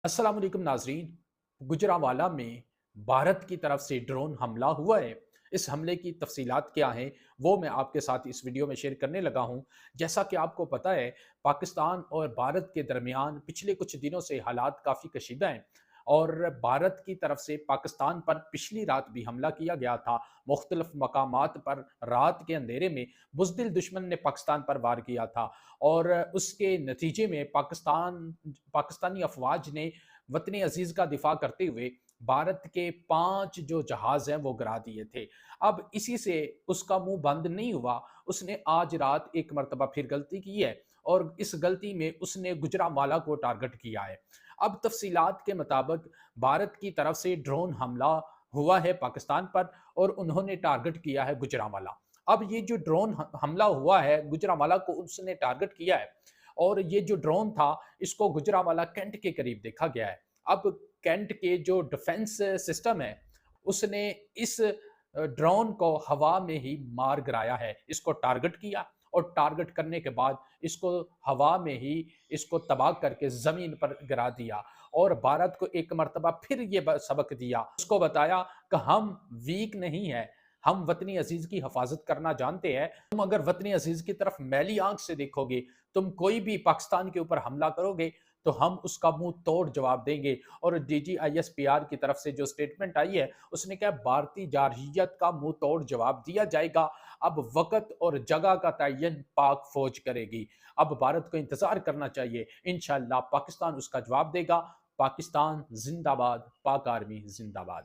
अस्सलाम वालेकुम नाजरीन। गुजरांवाला में भारत की तरफ से ड्रोन हमला हुआ है। इस हमले की तफसीलात क्या हैं वो मैं आपके साथ इस वीडियो में शेयर करने लगा हूं। जैसा कि आपको पता है, पाकिस्तान और भारत के दरमियान पिछले कुछ दिनों से हालात काफ़ी कशीदा हैं और भारत की तरफ से पाकिस्तान पर पिछली रात भी हमला किया गया था। मुख्तलिफ मकामात पर रात के अंधेरे में बुज़दिल दुश्मन ने पाकिस्तान पर वार किया था और उसके नतीजे में पाकिस्तानी अफवाज ने वतन अजीज़ का दिफा करते हुए भारत के 5 जो जहाज़ हैं वो गिरा दिए थे। अब इसी से उसका मुँह बंद नहीं हुआ, उसने आज रात एक मर्तबा फिर गलती की है और इस गलती में उसने गुजरांवाला को टारगेट किया है। अब तफसीलात के मुताबिक भारत की तरफ से ड्रोन हमला हुआ है पाकिस्तान पर और उन्होंने टारगेट किया है गुजरांवाला। अब ये जो ड्रोन हमला हुआ है, गुजरांवाला को उसने टारगेट किया है और ये जो ड्रोन था, इसको गुजरांवाला कैंट के करीब देखा गया है। अब कैंट के जो डिफेंस सिस्टम है, उसने इस ड्रोन को हवा में ही मार गिराया है। इसको टारगेट किया और टारगेट करने के बाद इसको हवा में ही इसको तबाह करके ज़मीन पर गिरा दिया और भारत को एक मर्तबा फिर ये सबक दिया। उसको बताया कि हम वीक नहीं हैं, हम वतनी अजीज़ की हिफाजत करना जानते हैं। तुम अगर वतनी अजीज़ की तरफ मैली आँख से देखोगे, तुम कोई भी पाकिस्तान के ऊपर हमला करोगे, तो हम उसका मुँह तोड़ जवाब देंगे। और डीजीआईएसपीआर की तरफ से जो स्टेटमेंट आई है, उसने कहा भारतीय जारहियत का मुँह तोड़ जवाब दिया जाएगा। अब वक़्त और जगह का तयन पाक फ़ौज करेगी। अब भारत को इंतज़ार करना चाहिए, इंशाअल्लाह पाकिस्तान उसका जवाब देगा। पाकिस्तान ज़िंदाबाद, पाक आर्मी ज़िंदाबाद।